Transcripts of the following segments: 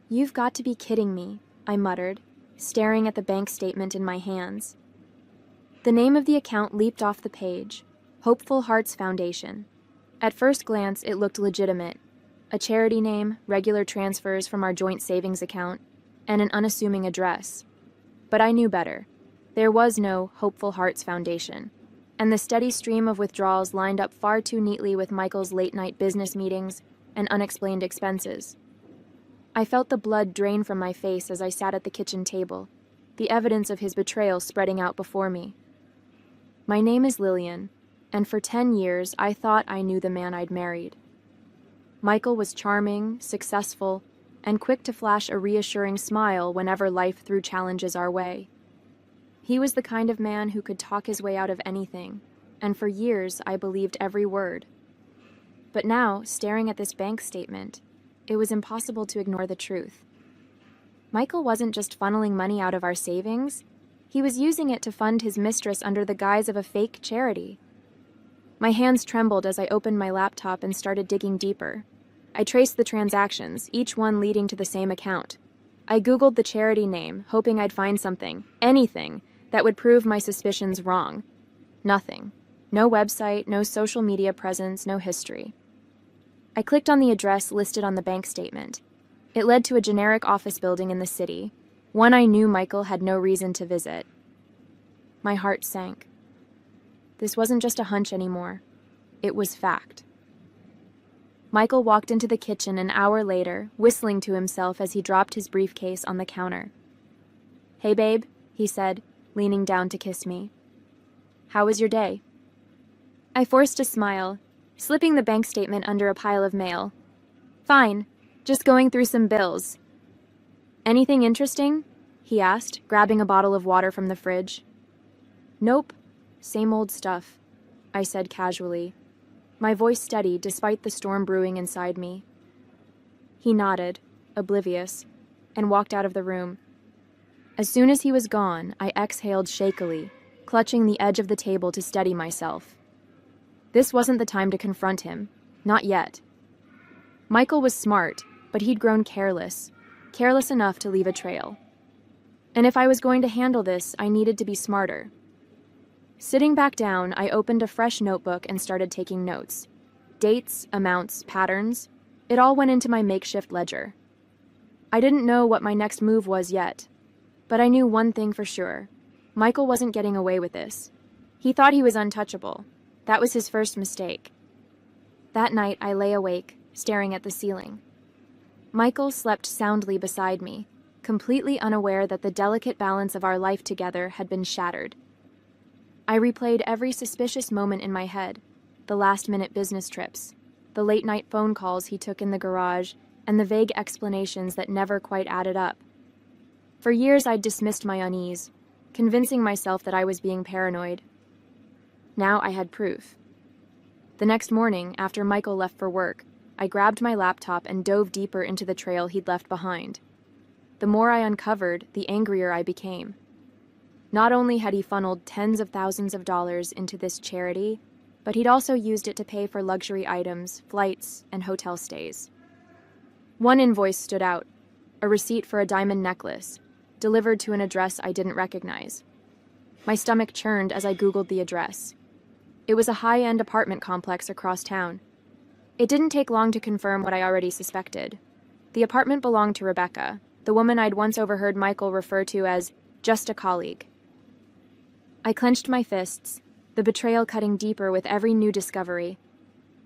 You've got to be kidding me, I muttered, staring at the bank statement in my hands. The name of the account leaped off the page, Hopeful Hearts Foundation. At first glance, it looked legitimate. A charity name, regular transfers from our joint savings account, and an unassuming address. But I knew better. There was no Hopeful Hearts Foundation, and the steady stream of withdrawals lined up far too neatly with Michael's late-night business meetings and unexplained expenses. I felt the blood drain from my face as I sat at the kitchen table, the evidence of his betrayal spreading out before me. My name is Lillian, and for 10 years I thought I knew the man I'd married. Michael was charming, successful, and quick to flash a reassuring smile whenever life threw challenges our way. He was the kind of man who could talk his way out of anything, and for years I believed every word. But now, staring at this bank statement, it was impossible to ignore the truth. Michael wasn't just funneling money out of our savings. He was using it to fund his mistress under the guise of a fake charity. My hands trembled as I opened my laptop and started digging deeper. I traced the transactions, each one leading to the same account. I Googled the charity name, hoping I'd find something, anything, that would prove my suspicions wrong. Nothing. No website, no social media presence, no history. I clicked on the address listed on the bank statement. It led to a generic office building in the city, one I knew Michael had no reason to visit. My heart sank. This wasn't just a hunch anymore. It was fact. Michael walked into the kitchen an hour later, whistling to himself as he dropped his briefcase on the counter. "Hey, babe," he said, leaning down to kiss me. "How was your day?" I forced a smile, slipping the bank statement under a pile of mail. "Fine, just going through some bills." "Anything interesting?" he asked, grabbing a bottle of water from the fridge. "Nope, same old stuff," I said casually, my voice steady despite the storm brewing inside me. He nodded, oblivious, and walked out of the room. As soon as he was gone, I exhaled shakily, clutching the edge of the table to steady myself. This wasn't the time to confront him. Not yet. Michael was smart, but he'd grown careless enough to leave a trail. And if I was going to handle this, I needed to be smarter. Sitting back down, I opened a fresh notebook and started taking notes. Dates, amounts, patterns, it all went into my makeshift ledger. I didn't know what my next move was yet, but I knew one thing for sure. Michael wasn't getting away with this. He thought he was untouchable. That was his first mistake. That night, I lay awake, staring at the ceiling. Michael slept soundly beside me, completely unaware that the delicate balance of our life together had been shattered. I replayed every suspicious moment in my head, the last-minute business trips, the late-night phone calls he took in the garage, and the vague explanations that never quite added up. For years, I'd dismissed my unease, convincing myself that I was being paranoid. Now I had proof. The next morning, after Michael left for work, I grabbed my laptop and dove deeper into the trail he'd left behind. The more I uncovered, the angrier I became. Not only had he funneled tens of thousands of dollars into this charity, but he'd also used it to pay for luxury items, flights, and hotel stays. One invoice stood out, a receipt for a diamond necklace, delivered to an address I didn't recognize. My stomach churned as I Googled the address. It was a high-end apartment complex across town. It didn't take long to confirm what I already suspected. The apartment belonged to Rebecca, the woman I'd once overheard Michael refer to as just a colleague. I clenched my fists, the betrayal cutting deeper with every new discovery.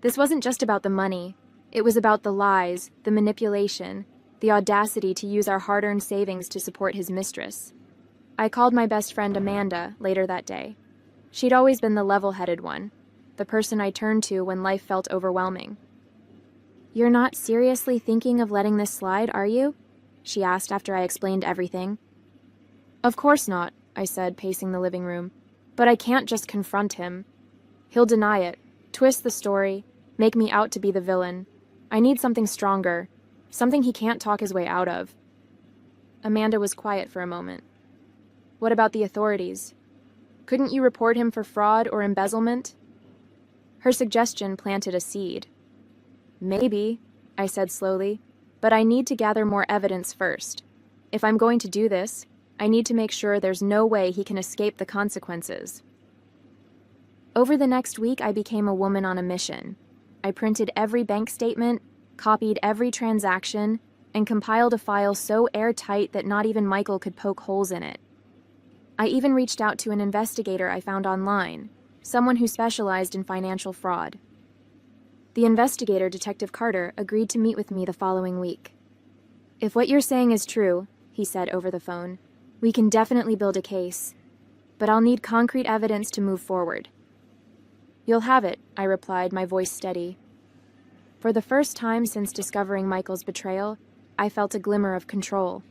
This wasn't just about the money. It was about the lies, the manipulation, the audacity to use our hard-earned savings to support his mistress. I called my best friend Amanda later that day. She'd always been the level-headed one, the person I turned to when life felt overwhelming. "You're not seriously thinking of letting this slide, are you?" she asked after I explained everything. "Of course not," I said, pacing the living room. "But I can't just confront him. He'll deny it, twist the story, make me out to be the villain. I need something stronger, something he can't talk his way out of." Amanda was quiet for a moment. "What about the authorities? Couldn't you report him for fraud or embezzlement?" Her suggestion planted a seed. "Maybe," I said slowly, But I need to gather more evidence first. If I'm going to do this, I need to make sure there's no way he can escape the consequences. Over the next week, I became a woman on a mission. I printed every bank statement, copied every transaction, and compiled a file so airtight that not even Michael could poke holes in it. I even reached out to an investigator I found online, someone who specialized in financial fraud. The investigator, Detective Carter, agreed to meet with me the following week. "If what you're saying is true," he said over the phone, "we can definitely build a case. But I'll need concrete evidence to move forward." "You'll have it," I replied, my voice steady. For the first time since discovering Michael's betrayal, I felt a glimmer of control.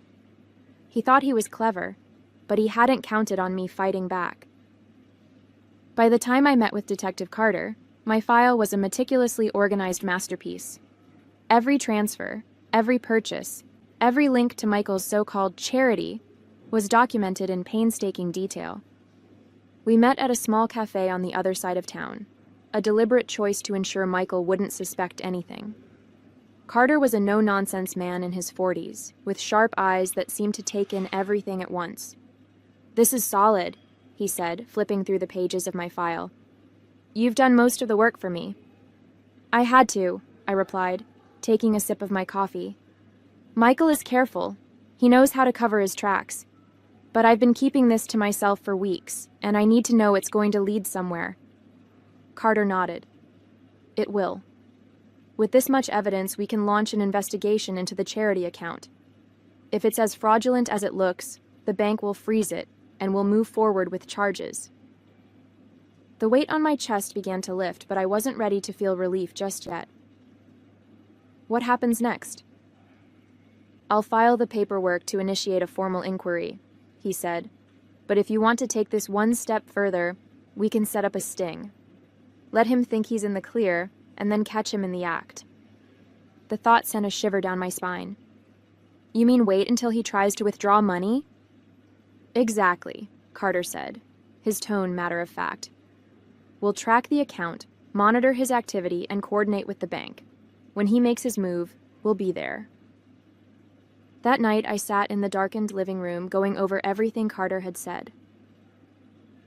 He thought he was clever, but he hadn't counted on me fighting back. By the time I met with Detective Carter, my file was a meticulously organized masterpiece. Every transfer, every purchase, every link to Michael's so-called charity was documented in painstaking detail. We met at a small cafe on the other side of town, a deliberate choice to ensure Michael wouldn't suspect anything. Carter was a no-nonsense man in his 40s, with sharp eyes that seemed to take in everything at once. "This is solid," he said, flipping through the pages of my file. "You've done most of the work for me." "I had to," I replied, taking a sip of my coffee. "Michael is careful. He knows how to cover his tracks. But I've been keeping this to myself for weeks, and I need to know it's going to lead somewhere." Carter nodded. "It will. With this much evidence, we can launch an investigation into the charity account. If it's as fraudulent as it looks, the bank will freeze it, and we'll move forward with charges." The weight on my chest began to lift, but I wasn't ready to feel relief just yet. "What happens next?" "I'll file the paperwork to initiate a formal inquiry," he said. "But if you want to take this one step further, we can set up a sting. Let him think he's in the clear, and then catch him in the act." The thought sent a shiver down my spine. "You mean wait until he tries to withdraw money?" "Exactly," Carter said, his tone matter of fact. "We'll track the account, monitor his activity, and coordinate with the bank. When he makes his move, we'll be there." That night, I sat in the darkened living room going over everything Carter had said.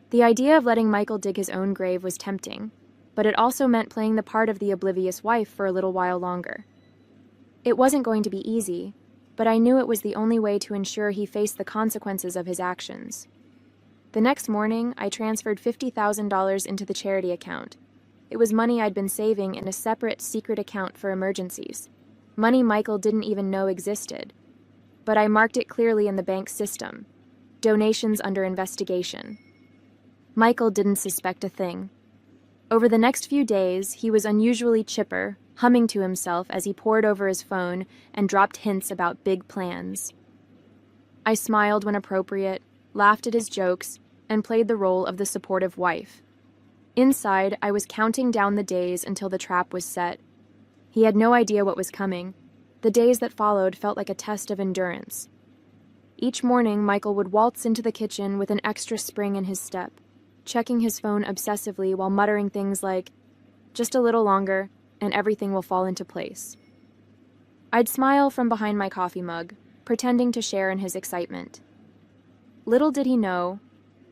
The idea of letting Michael dig his own grave was tempting, but it also meant playing the part of the oblivious wife for a little while longer. It wasn't going to be easy, but I knew it was the only way to ensure he faced the consequences of his actions. The next morning, I transferred $50,000 into the charity account. It was money I'd been saving in a separate, secret account for emergencies. Money Michael didn't even know existed. But I marked it clearly in the bank's system. Donations under investigation. Michael didn't suspect a thing. Over the next few days, he was unusually chipper, humming to himself as he pored over his phone and dropped hints about big plans. I smiled when appropriate, laughed at his jokes, and played the role of the supportive wife. Inside, I was counting down the days until the trap was set. He had no idea what was coming. The days that followed felt like a test of endurance. Each morning, Michael would waltz into the kitchen with an extra spring in his step, checking his phone obsessively while muttering things like, "Just a little longer, and everything will fall into place." I'd smile from behind my coffee mug, pretending to share in his excitement. Little did he know,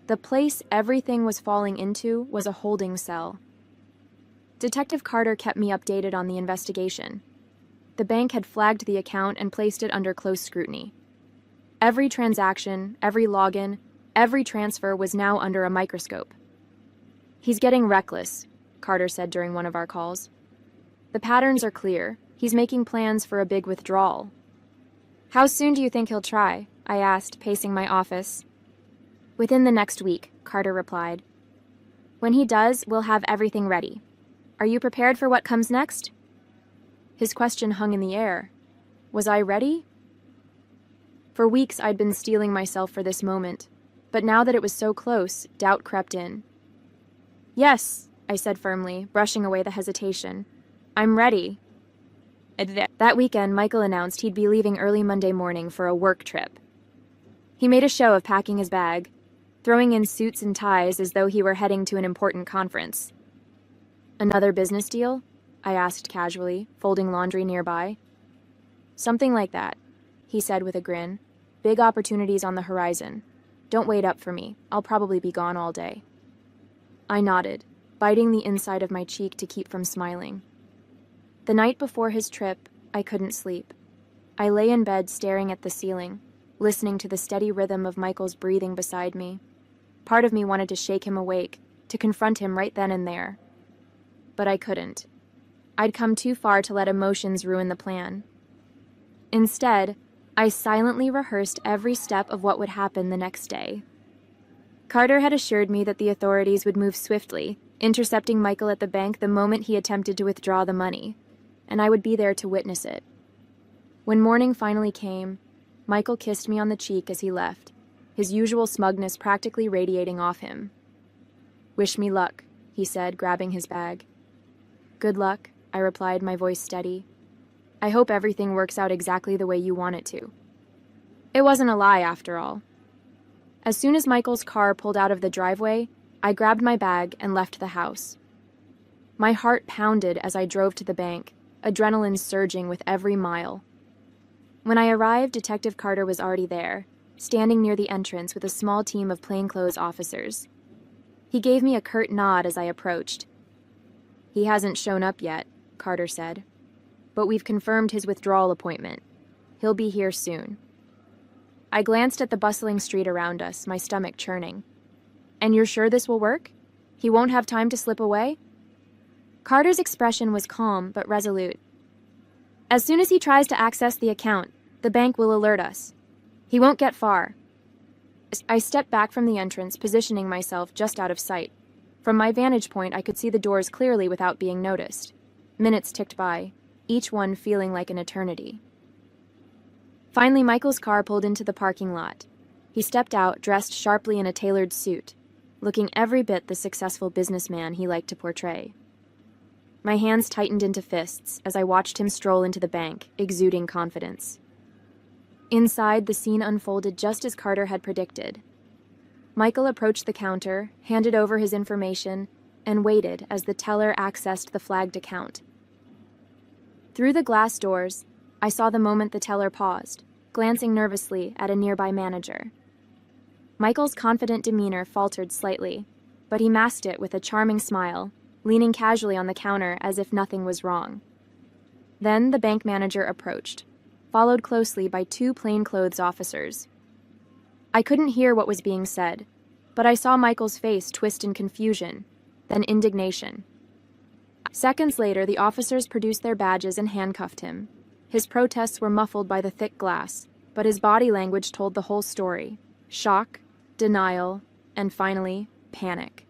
the place everything was falling into was a holding cell. Detective Carter kept me updated on the investigation. The bank had flagged the account and placed it under close scrutiny. Every transaction, every login, every transfer was now under a microscope. "He's getting reckless," Carter said during one of our calls. "The patterns are clear. He's making plans for a big withdrawal." "How soon do you think he'll try?" I asked, pacing my office. "Within the next week," Carter replied. "When he does, we'll have everything ready. Are you prepared for what comes next?" His question hung in the air. Was I ready? For weeks, I'd been steeling myself for this moment, but now that it was so close, doubt crept in. "Yes," I said firmly, brushing away the hesitation. "I'm ready." That weekend, Michael announced he'd be leaving early Monday morning for a work trip. He made a show of packing his bag, throwing in suits and ties as though he were heading to an important conference. "Another business deal?" I asked casually, folding laundry nearby. Something like that, he said with a grin. Big opportunities on the horizon. Don't wait up for me. I'll probably be gone all day. I nodded, biting the inside of my cheek to keep from smiling. The night before his trip, I couldn't sleep. I lay in bed staring at the ceiling, listening to the steady rhythm of Michael's breathing beside me. Part of me wanted to shake him awake, to confront him right then and there. But I couldn't. I'd come too far to let emotions ruin the plan. Instead, I silently rehearsed every step of what would happen the next day. Carter had assured me that the authorities would move swiftly, intercepting Michael at the bank the moment he attempted to withdraw the money, and I would be there to witness it. When morning finally came, Michael kissed me on the cheek as he left, his usual smugness practically radiating off him. "Wish me luck," he said, grabbing his bag. "Good luck," I replied, my voice steady. "I hope everything works out exactly the way you want it to." It wasn't a lie, after all. As soon as Michael's car pulled out of the driveway, I grabbed my bag and left the house. My heart pounded as I drove to the bank, adrenaline surging with every mile. When I arrived, Detective Carter was already there, standing near the entrance with a small team of plainclothes officers. He gave me a curt nod as I approached. "He hasn't shown up yet," Carter said. "But we've confirmed his withdrawal appointment. He'll be here soon." I glanced at the bustling street around us, my stomach churning. "And you're sure this will work? He won't have time to slip away?" Carter's expression was calm but resolute. "As soon as he tries to access the account, the bank will alert us. He won't get far." I stepped back from the entrance, positioning myself just out of sight. From my vantage point, I could see the doors clearly without being noticed. Minutes ticked by, each one feeling like an eternity. Finally, Michael's car pulled into the parking lot. He stepped out, dressed sharply in a tailored suit, looking every bit the successful businessman he liked to portray. My hands tightened into fists as I watched him stroll into the bank, exuding confidence. Inside, the scene unfolded just as Carter had predicted. Michael approached the counter, handed over his information, and waited as the teller accessed the flagged account. Through the glass doors, I saw the moment the teller paused, glancing nervously at a nearby manager. Michael's confident demeanor faltered slightly, but he masked it with a charming smile, leaning casually on the counter as if nothing was wrong. Then the bank manager approached, followed closely by two plainclothes officers. I couldn't hear what was being said, but I saw Michael's face twist in confusion, then indignation. Seconds later, the officers produced their badges and handcuffed him. His protests were muffled by the thick glass, but his body language told the whole story: shock, denial, and finally, panic.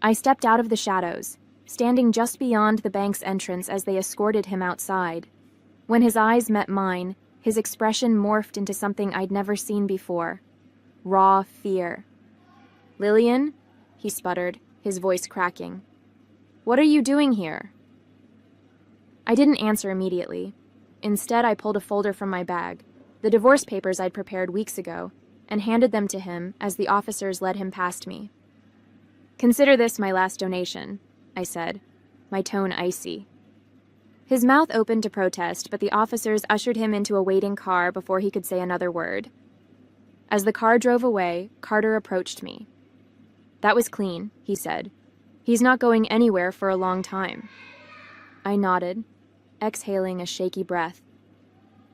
I stepped out of the shadows, standing just beyond the bank's entrance as they escorted him outside. When his eyes met mine, his expression morphed into something I'd never seen before: raw fear. "Lillian?" he sputtered, his voice cracking. "What are you doing here?" I didn't answer immediately. Instead, I pulled a folder from my bag, the divorce papers I'd prepared weeks ago, and handed them to him as the officers led him past me. "Consider this my last donation," I said, my tone icy. His mouth opened to protest, but the officers ushered him into a waiting car before he could say another word. As the car drove away, Carter approached me. "That was clean," he said. "He's not going anywhere for a long time." I nodded, exhaling a shaky breath.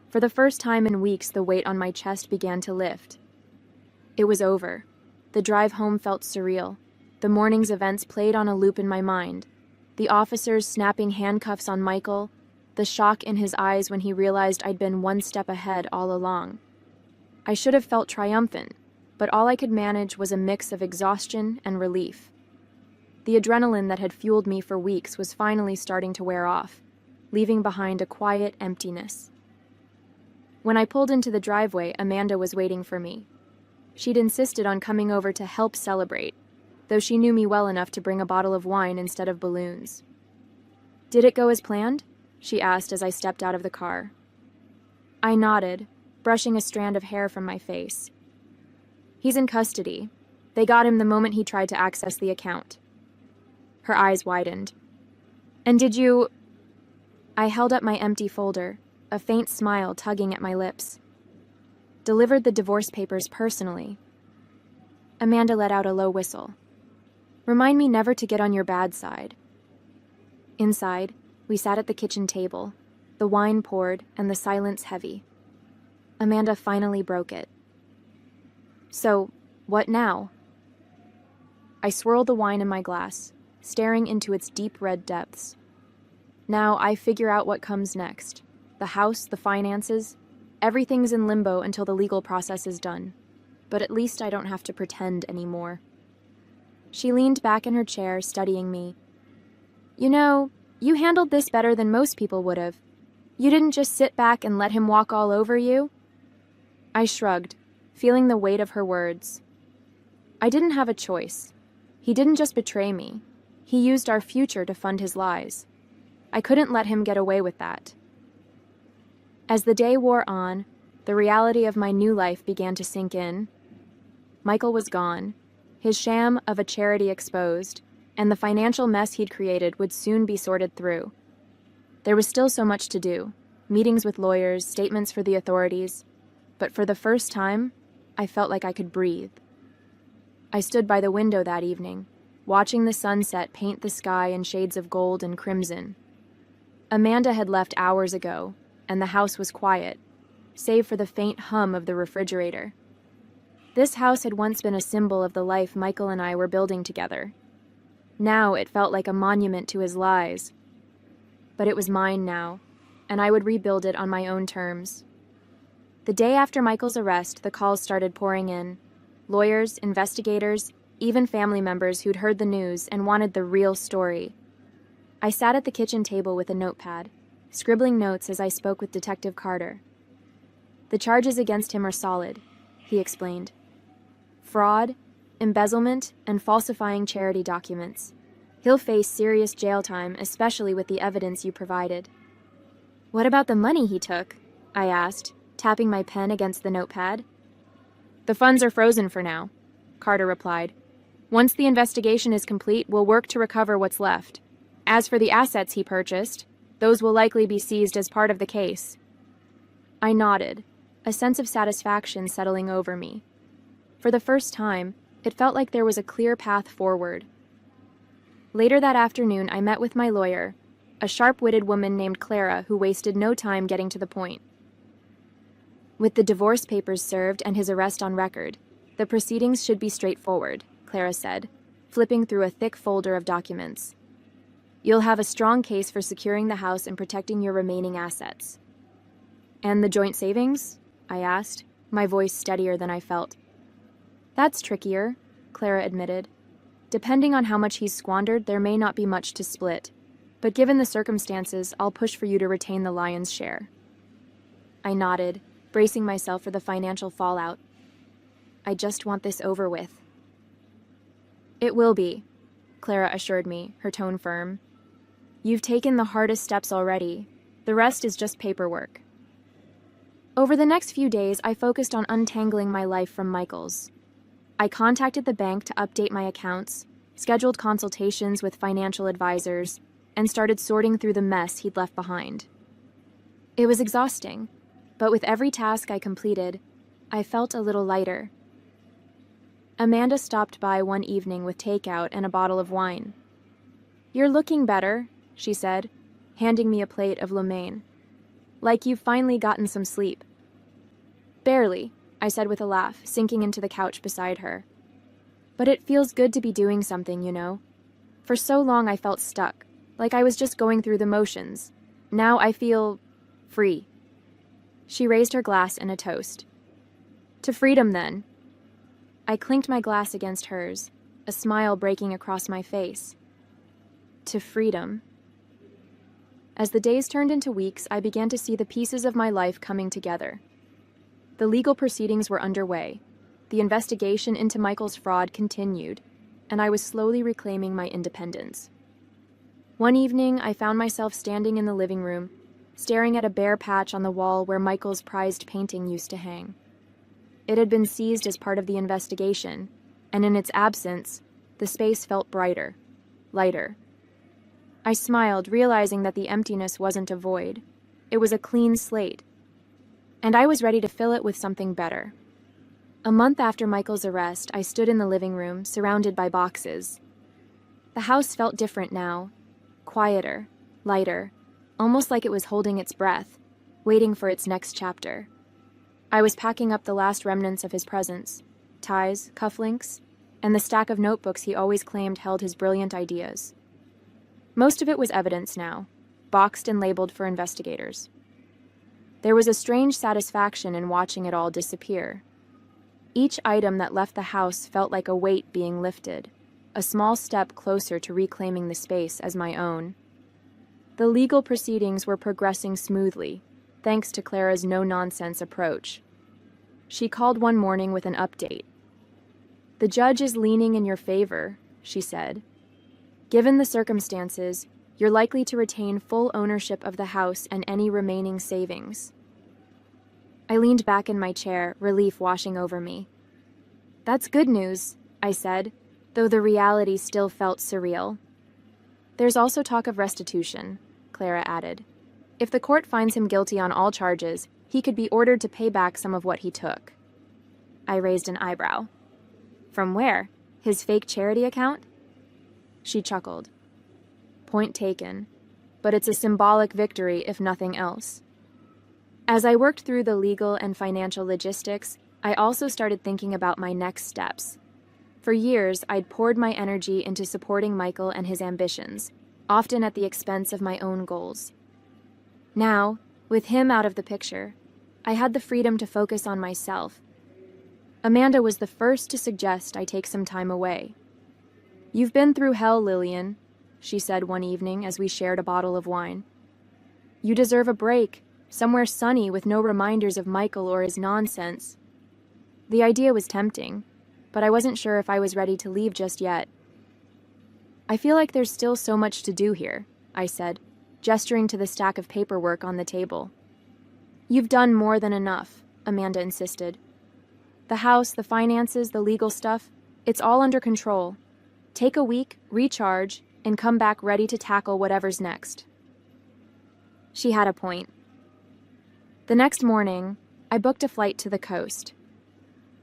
For the first time in weeks, the weight on my chest began to lift. It was over. The drive home felt surreal. The morning's events played on a loop in my mind. The officers snapping handcuffs on Michael, the shock in his eyes when he realized I'd been one step ahead all along. I should have felt triumphant, but all I could manage was a mix of exhaustion and relief. The adrenaline that had fueled me for weeks was finally starting to wear off, leaving behind a quiet emptiness. When I pulled into the driveway, Amanda was waiting for me. She'd insisted on coming over to help celebrate, though she knew me well enough to bring a bottle of wine instead of balloons. "Did it go as planned?" she asked as I stepped out of the car. I nodded, brushing a strand of hair from my face. "He's in custody. They got him the moment he tried to access the account." Her eyes widened. "And did you—" I held up my empty folder, a faint smile tugging at my lips. Delivered the divorce papers personally. Amanda let out a low whistle. Remind me never to get on your bad side. Inside, we sat at the kitchen table, the wine poured and the silence heavy. Amanda finally broke it. So, what now? I swirled the wine in my glass, staring into its deep red depths. Now I figure out what comes next. The house, the finances, everything's in limbo until the legal process is done. But at least I don't have to pretend anymore. She leaned back in her chair, studying me. You know, you handled this better than most people would have. You didn't just sit back and let him walk all over you. I shrugged, feeling the weight of her words. I didn't have a choice. He didn't just betray me. He used our future to fund his lies. I couldn't let him get away with that. As the day wore on, the reality of my new life began to sink in. Michael was gone, his sham of a charity exposed, and the financial mess he'd created would soon be sorted through. There was still so much to do, meetings with lawyers, statements for the authorities, but for the first time, I felt like I could breathe. I stood by the window that evening, watching the sunset paint the sky in shades of gold and crimson. Amanda had left hours ago, and the house was quiet, save for the faint hum of the refrigerator. This house had once been a symbol of the life Michael and I were building together. Now it felt like a monument to his lies. But it was mine now, and I would rebuild it on my own terms. The day after Michael's arrest, the calls started pouring in. Lawyers, investigators, even family members who'd heard the news and wanted the real story. I sat at the kitchen table with a notepad, scribbling notes as I spoke with Detective Carter. The charges against him are solid, he explained. Fraud, embezzlement, and falsifying charity documents. He'll face serious jail time, especially with the evidence you provided. What about the money he took? I asked, tapping my pen against the notepad. The funds are frozen for now, Carter replied. Once the investigation is complete, we'll work to recover what's left. As for the assets he purchased, those will likely be seized as part of the case. I nodded, a sense of satisfaction settling over me. For the first time, it felt like there was a clear path forward. Later that afternoon, I met with my lawyer, a sharp-witted woman named Clara who wasted no time getting to the point. With the divorce papers served and his arrest on record, the proceedings should be straightforward, Clara said, flipping through a thick folder of documents. You'll have a strong case for securing the house and protecting your remaining assets. And the joint savings? I asked, my voice steadier than I felt. That's trickier, Clara admitted. Depending on how much he's squandered, there may not be much to split. But given the circumstances, I'll push for you to retain the lion's share. I nodded, bracing myself for the financial fallout. I just want this over with. It will be, Clara assured me, her tone firm. You've taken the hardest steps already. The rest is just paperwork. Over the next few days, I focused on untangling my life from Michael's. I contacted the bank to update my accounts, scheduled consultations with financial advisors, and started sorting through the mess he'd left behind. It was exhausting, but with every task I completed, I felt a little lighter. Amanda stopped by one evening with takeout and a bottle of wine. You're looking better, she said, handing me a plate of lo mein. Like you've finally gotten some sleep. Barely, I said with a laugh, sinking into the couch beside her. But it feels good to be doing something, you know. For so long I felt stuck, like I was just going through the motions. Now I feel free. She raised her glass in a toast. To freedom, then. I clinked my glass against hers, a smile breaking across my face. To freedom. As the days turned into weeks, I began to see the pieces of my life coming together. The legal proceedings were underway. The investigation into Michael's fraud continued, and I was slowly reclaiming my independence. One evening, I found myself standing in the living room, staring at a bare patch on the wall where Michael's prized painting used to hang. It had been seized as part of the investigation, and in its absence, the space felt brighter, lighter. I smiled, realizing that the emptiness wasn't a void. It was a clean slate, and I was ready to fill it with something better. A month after Michael's arrest, I stood in the living room, surrounded by boxes. The house felt different now, quieter, lighter, almost like it was holding its breath, waiting for its next chapter. I was packing up the last remnants of his presence, ties, cufflinks, and the stack of notebooks he always claimed held his brilliant ideas. Most of it was evidence now, boxed and labeled for investigators. There was a strange satisfaction in watching it all disappear. Each item that left the house felt like a weight being lifted, a small step closer to reclaiming the space as my own. The legal proceedings were progressing smoothly, thanks to Clara's no-nonsense approach. She called one morning with an update. "The judge is leaning in your favor," she said. "Given the circumstances, you're likely to retain full ownership of the house and any remaining savings." I leaned back in my chair, relief washing over me. "That's good news," I said, though the reality still felt surreal. "There's also talk of restitution," Clara added. "If the court finds him guilty on all charges, he could be ordered to pay back some of what he took." I raised an eyebrow. "From where? His fake charity account?" She chuckled. "Point taken. But it's a symbolic victory, if nothing else." As I worked through the legal and financial logistics, I also started thinking about my next steps. For years, I'd poured my energy into supporting Michael and his ambitions, often at the expense of my own goals. Now, with him out of the picture, I had the freedom to focus on myself. Amanda was the first to suggest I take some time away. "You've been through hell, Lillian," she said one evening as we shared a bottle of wine. "You deserve a break, somewhere sunny with no reminders of Michael or his nonsense." The idea was tempting, but I wasn't sure if I was ready to leave just yet. "I feel like there's still so much to do here," I said, gesturing to the stack of paperwork on the table. "You've done more than enough," Amanda insisted. "The house, the finances, the legal stuff, it's all under control. Take a week, recharge, and come back ready to tackle whatever's next." She had a point. The next morning, I booked a flight to the coast.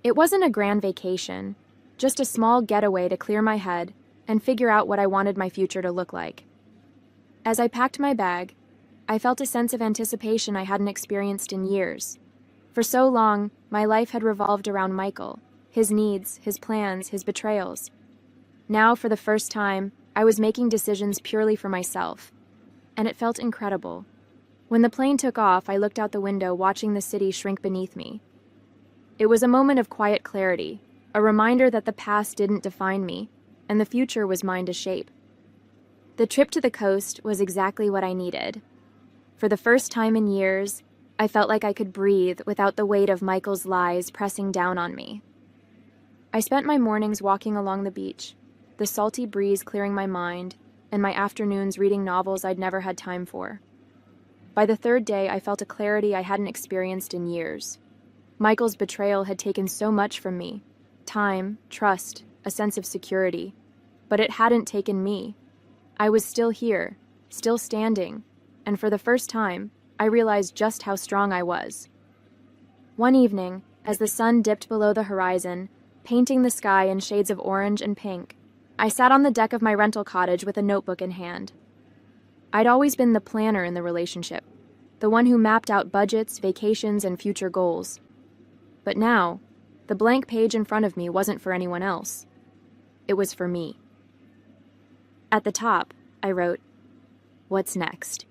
It wasn't a grand vacation, just a small getaway to clear my head and figure out what I wanted my future to look like. As I packed my bag, I felt a sense of anticipation I hadn't experienced in years. For so long, my life had revolved around Michael, his needs, his plans, his betrayals. Now, for the first time, I was making decisions purely for myself, and it felt incredible. When the plane took off, I looked out the window, watching the city shrink beneath me. It was a moment of quiet clarity, a reminder that the past didn't define me, and the future was mine to shape. The trip to the coast was exactly what I needed. For the first time in years, I felt like I could breathe without the weight of Michael's lies pressing down on me. I spent my mornings walking along the beach, the salty breeze clearing my mind, and my afternoons reading novels I'd never had time for. By the third day, I felt a clarity I hadn't experienced in years. Michael's betrayal had taken so much from me: time, trust, a sense of security. But it hadn't taken me. I was still here, still standing, and for the first time, I realized just how strong I was. One evening, as the sun dipped below the horizon, painting the sky in shades of orange and pink, I sat on the deck of my rental cottage with a notebook in hand. I'd always been the planner in the relationship, the one who mapped out budgets, vacations, and future goals. But now, the blank page in front of me wasn't for anyone else. It was for me. At the top, I wrote, "What's next?"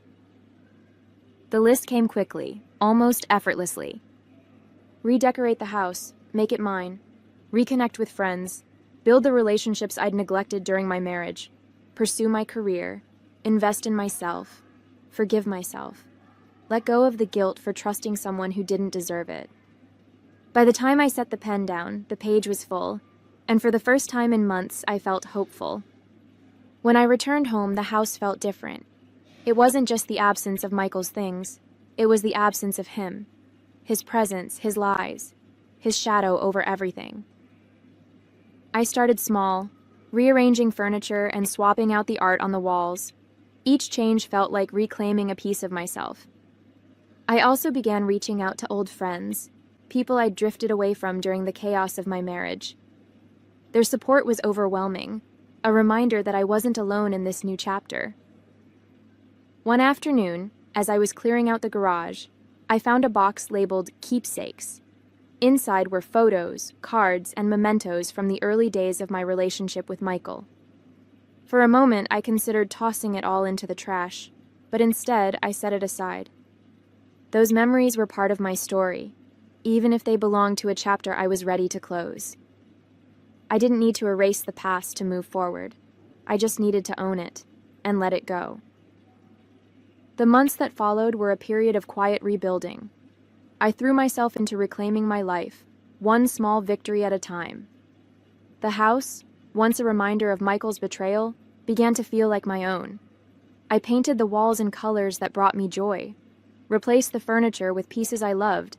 The list came quickly, almost effortlessly. Redecorate the house, make it mine, reconnect with friends, build the relationships I'd neglected during my marriage, pursue my career, invest in myself, forgive myself, let go of the guilt for trusting someone who didn't deserve it. By the time I set the pen down, the page was full, and for the first time in months, I felt hopeful. When I returned home, the house felt different. It wasn't just the absence of Michael's things, it was the absence of him, his presence, his lies, his shadow over everything. I started small, rearranging furniture and swapping out the art on the walls. Each change felt like reclaiming a piece of myself. I also began reaching out to old friends, people I'd drifted away from during the chaos of my marriage. Their support was overwhelming, a reminder that I wasn't alone in this new chapter. One afternoon, as I was clearing out the garage, I found a box labeled Keepsakes. Inside were photos, cards, and mementos from the early days of my relationship with Michael. For a moment, I considered tossing it all into the trash, but instead I set it aside. Those memories were part of my story, even if they belonged to a chapter I was ready to close. I didn't need to erase the past to move forward. I just needed to own it and let it go. The months that followed were a period of quiet rebuilding. I threw myself into reclaiming my life, one small victory at a time. The house, once a reminder of Michael's betrayal, began to feel like my own. I painted the walls in colors that brought me joy, replaced the furniture with pieces I loved,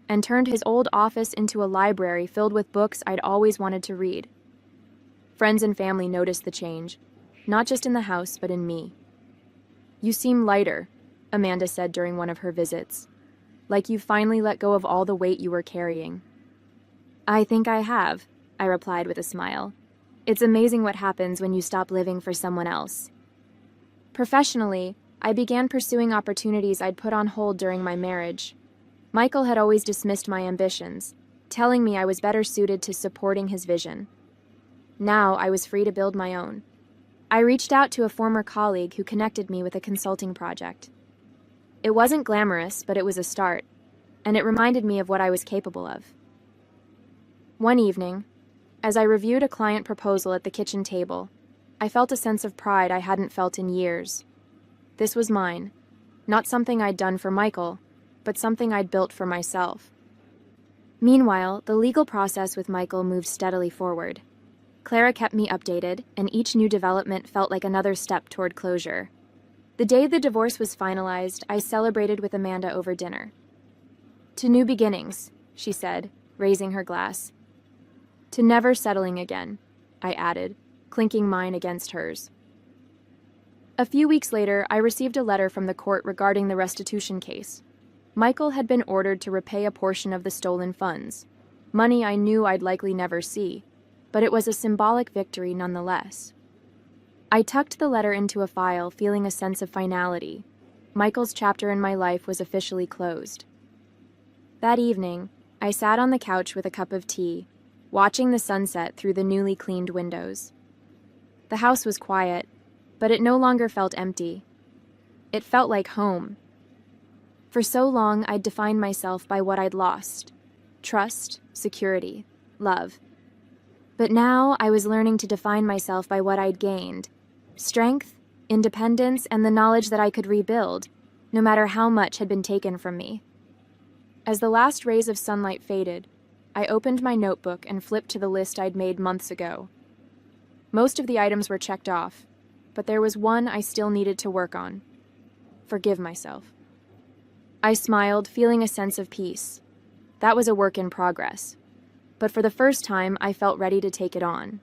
and turned his old office into a library filled with books I'd always wanted to read. Friends and family noticed the change, not just in the house, but in me. "You seem lighter," Amanda said during one of her visits. "Like you've finally let go of all the weight you were carrying." "I think I have," I replied with a smile. "It's amazing what happens when you stop living for someone else." Professionally, I began pursuing opportunities I'd put on hold during my marriage. Michael had always dismissed my ambitions, telling me I was better suited to supporting his vision. Now I was free to build my own. I reached out to a former colleague who connected me with a consulting project. It wasn't glamorous, but it was a start, and it reminded me of what I was capable of. One evening, as I reviewed a client proposal at the kitchen table, I felt a sense of pride I hadn't felt in years. This was mine, not something I'd done for Michael, but something I'd built for myself. Meanwhile, the legal process with Michael moved steadily forward. Clara kept me updated, and each new development felt like another step toward closure. The day the divorce was finalized, I celebrated with Amanda over dinner. "To new beginnings," she said, raising her glass. "To never settling again," I added, clinking mine against hers. A few weeks later, I received a letter from the court regarding the restitution case. Michael had been ordered to repay a portion of the stolen funds, money I knew I'd likely never see, but it was a symbolic victory nonetheless. I tucked the letter into a file, feeling a sense of finality. Michael's chapter in my life was officially closed. That evening, I sat on the couch with a cup of tea, watching the sunset through the newly cleaned windows. The house was quiet, but it no longer felt empty. It felt like home. For so long, I'd defined myself by what I'd lost: trust, security, love. But now I was learning to define myself by what I'd gained: strength, independence, and the knowledge that I could rebuild, no matter how much had been taken from me. As the last rays of sunlight faded, I opened my notebook and flipped to the list I'd made months ago. Most of the items were checked off, but there was one I still needed to work on: forgive myself. I smiled, feeling a sense of peace. That was a work in progress, but for the first time, I felt ready to take it on.